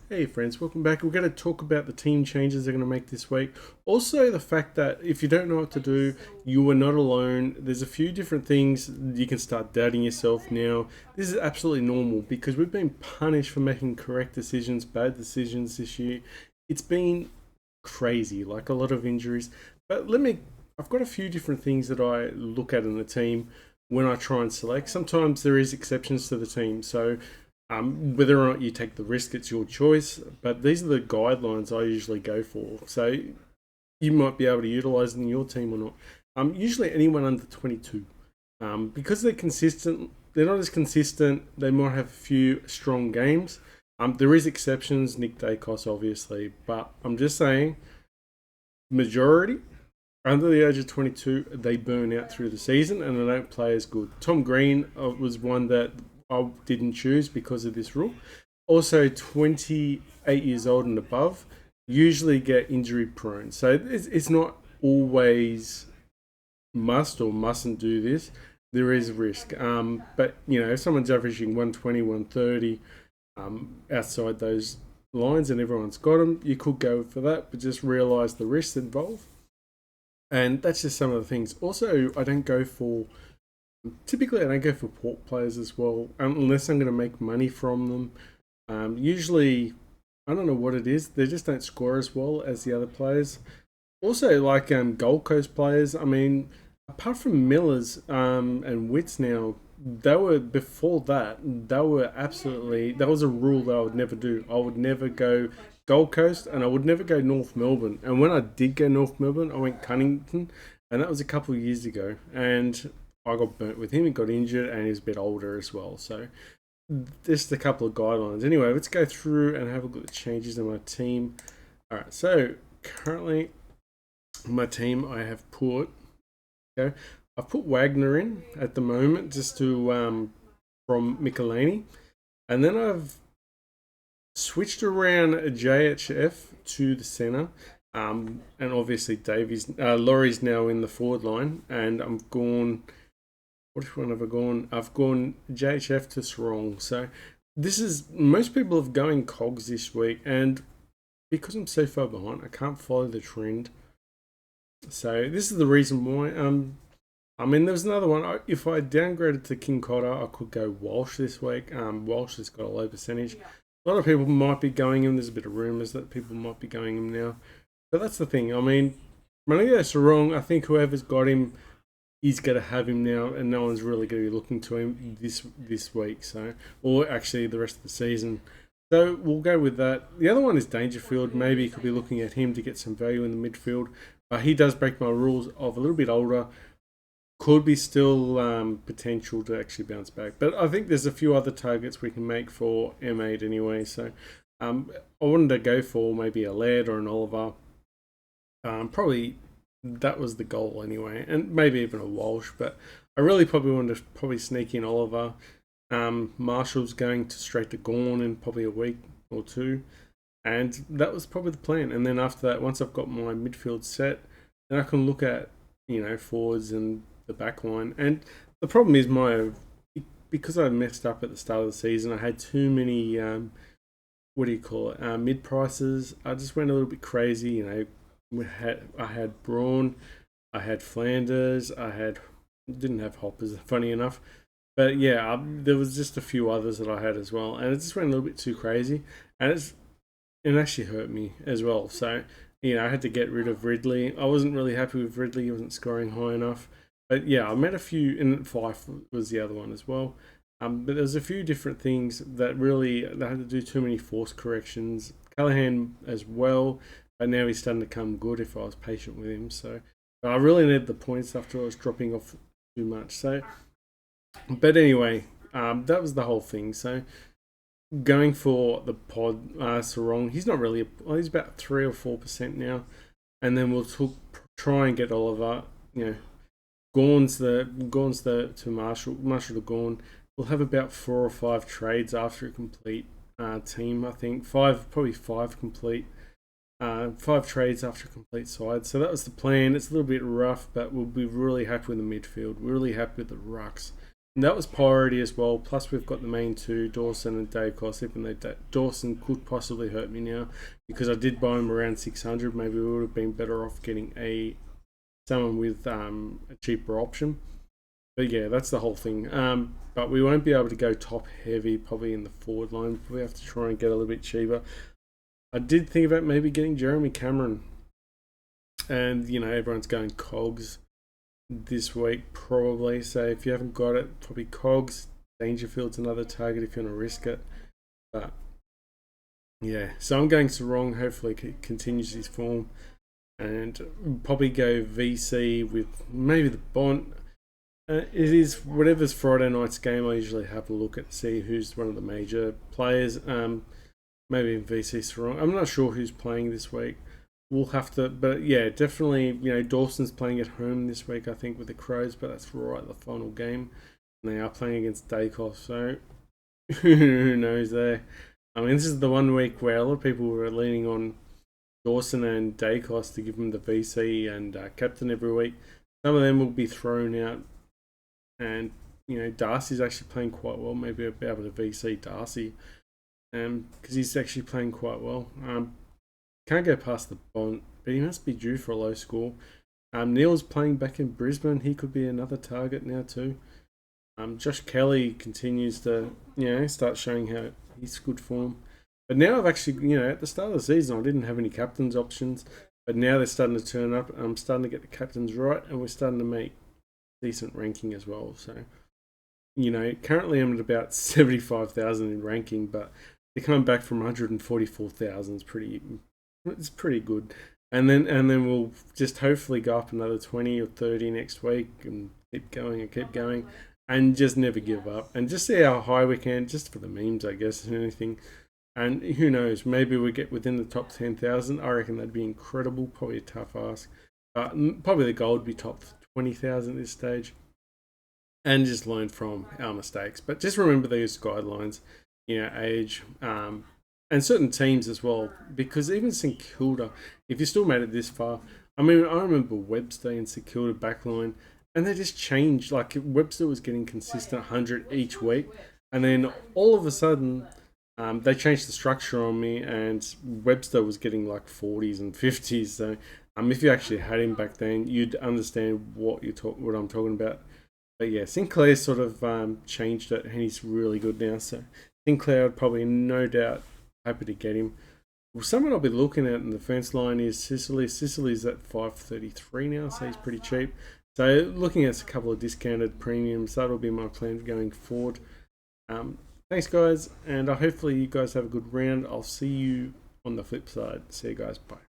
Hey friends, welcome back. We're going to talk about the team changes they're going to make this week. Also, the fact that if you don't know what to do, you are not alone. There's a few different things you can start doubting yourself now. This is absolutely normal because we've been punished for making correct decisions, bad decisions this year. It's been crazy, like a lot of injuries. But I've got a few different things that I look at in the team when I try and select. Sometimes there is exceptions to the team. So whether or not you take the risk, it's your choice. But these are the guidelines I usually go for. So you might be able to utilize in your team or not. Usually anyone under 22, because they're consistent. They're not as consistent. They might have a few strong games. There is exceptions, Nick Dacos obviously, but I'm just saying, majority under the age of 22, they burn out through the season and they don't play as good. Tom Green was one that I didn't choose because of this rule. Also, 28 years old and above usually get injury prone. So it's not always must or mustn't do this. There is risk. But, if someone's averaging 120, 130 outside those lines and everyone's got them, you could go for that, but just realise the risks involved. And that's just some of the things. Also, I don't go for typically, I don't go for port players as well, unless I'm going to make money from them. Usually, I don't know what it is. They just don't score as well as the other players. Also, like Gold Coast players, I mean, apart from Millers and Wits now, they were before that. They were absolutely. That was a rule that I would never do. I would never go Gold Coast, and I would never go North Melbourne. And when I did go North Melbourne, I went Cunnington, and that was a couple of years ago. And I got burnt with him. He got injured, and he's a bit older as well. So just a couple of guidelines. Anyway, let's go through and have a look at the changes in my team. All right. So currently, my team, I have put. Okay, I've put Wagner in at the moment just to from Michelini, and then I've switched around JHF to the centre. And obviously Laurie's now in the forward line, and I'm gone. Which one have I gone? I've gone JHF to Sarong. So this is most people have going cogs this week, and because I'm so far behind, I can't follow the trend. So this is the reason why. I mean, there was another one. If I downgraded to King Cotter, I could go Walsh this week. Walsh has got a low percentage. A lot of people might be going him. There's a bit of rumours that people might be going him now. But that's the thing. I mean, Manago Sarong, I think whoever's got him is going to have him now, and no one's really going to be looking to him this week. So, or actually the rest of the season. So we'll go with that. The other one is Dangerfield. Maybe you could be looking at him to get some value in the midfield. He does break my rules of a little bit older. Could be still potential to actually bounce back. But I think there's a few other targets we can make for M8 anyway. So I wanted to go for maybe a Laird or an Oliver. Probably that was the goal anyway. And maybe even a Walsh. But I really probably wanted to probably sneak in Oliver. Marshall's going to straight to Gorn in probably a week or two. And that was probably the plan. And then after that, once I've got my midfield set, then I can look at, forwards and the back line. And the problem is because I messed up at the start of the season, I had too many, mid prices. I just went a little bit crazy. I had Braun, I had Flanders, didn't have Hoppers, funny enough. But yeah, there was just a few others that I had as well. And it just went a little bit too crazy. And it actually hurt me as well. So, I had to get rid of Ridley. I wasn't really happy with Ridley. He wasn't scoring high enough. But yeah, I made a few, and Fife was the other one as well. But there's a few different things that I had to do too many force corrections. Callahan as well, but now he's starting to come good if I was patient with him. So but I really needed the points after I was dropping off too much. So, but anyway, that was the whole thing. So going for the pod Sarong, he's not really. He's about 3 or 4% now, and then we'll try and get Oliver. Gorn's the to Marshall to Gorn. We'll have about 4 or 5 trades after a complete team. I think probably five complete. 5 trades after a complete side. So that was the plan. It's a little bit rough, but we'll be really happy with the midfield. We're really happy with the rucks. And that was priority as well. Plus, we've got the main two, Dawson and Dacos. Even though Dawson could possibly hurt me now because I did buy him around 600. Maybe we would have been better off getting someone with a cheaper option. But yeah, that's the whole thing. But we won't be able to go top heavy probably in the forward line. We have to try and get a little bit cheaper. I did think about maybe getting Jeremy Cameron, and everyone's going Cogs this week probably. So if you haven't got it, probably Cogs. Dangerfield's another target if you want to risk it. But yeah, so I'm going Sarong. Hopefully he continues his form, and probably go VC with maybe the Bont. It is whatever's Friday night's game. I usually have a look at see who's one of the major players. Maybe in VC Sarong. I'm not sure who's playing this week. We'll have to, but yeah, definitely. Dawson's playing at home this week, I think, with the Crows, but that's right at the final game, and they are playing against Dacos. So who knows there? I mean, this is the 1 week where a lot of people were leaning on Dawson and Dacos to give them the VC and captain every week. Some of them will be thrown out, and Darcy's actually playing quite well. Maybe I'll be able to VC Darcy, because he's actually playing quite well. Can't go past the Bont, but he must be due for a low score. Neil's playing back in Brisbane. He could be another target now too. Josh Kelly continues to start showing how he's good form. But now I've actually at the start of the season I didn't have any captains options, but now they're starting to turn up. I'm starting to get the captains right, and we're starting to make decent ranking as well. So currently I'm at about 75,000 in ranking, but they're coming back from 144,000 it's pretty good. And then we'll just hopefully go up another 20 or 30 next week and keep going and just never give up and just see how high we can, just for the memes, I guess, and anything. And who knows, maybe we get within the top 10,000. I reckon that'd be incredible. Probably a tough ask, but probably the goal would be top 20,000 at this stage, and just learn from our mistakes. But just remember these guidelines, age, and certain teams as well, because even St Kilda, if you still made it this far, I mean, I remember Webster and St Kilda backline, and they just changed. Like Webster was getting consistent 100 each week, and then all of a sudden, they changed the structure on me, and Webster was getting like 40s and 50s. So, if you actually had him back then, you'd understand what I'm talking about. But yeah, Sinclair sort of changed it, and he's really good now. So Sinclair would probably, no doubt, happy to get him. Well, someone I'll be looking at in the defence line is Sicily. Sicily's at 533 now, so he's pretty cheap. So looking at a couple of discounted premiums, that'll be my plan going forward. Thanks, guys, and hopefully you guys have a good round. I'll see you on the flip side. See you guys. Bye.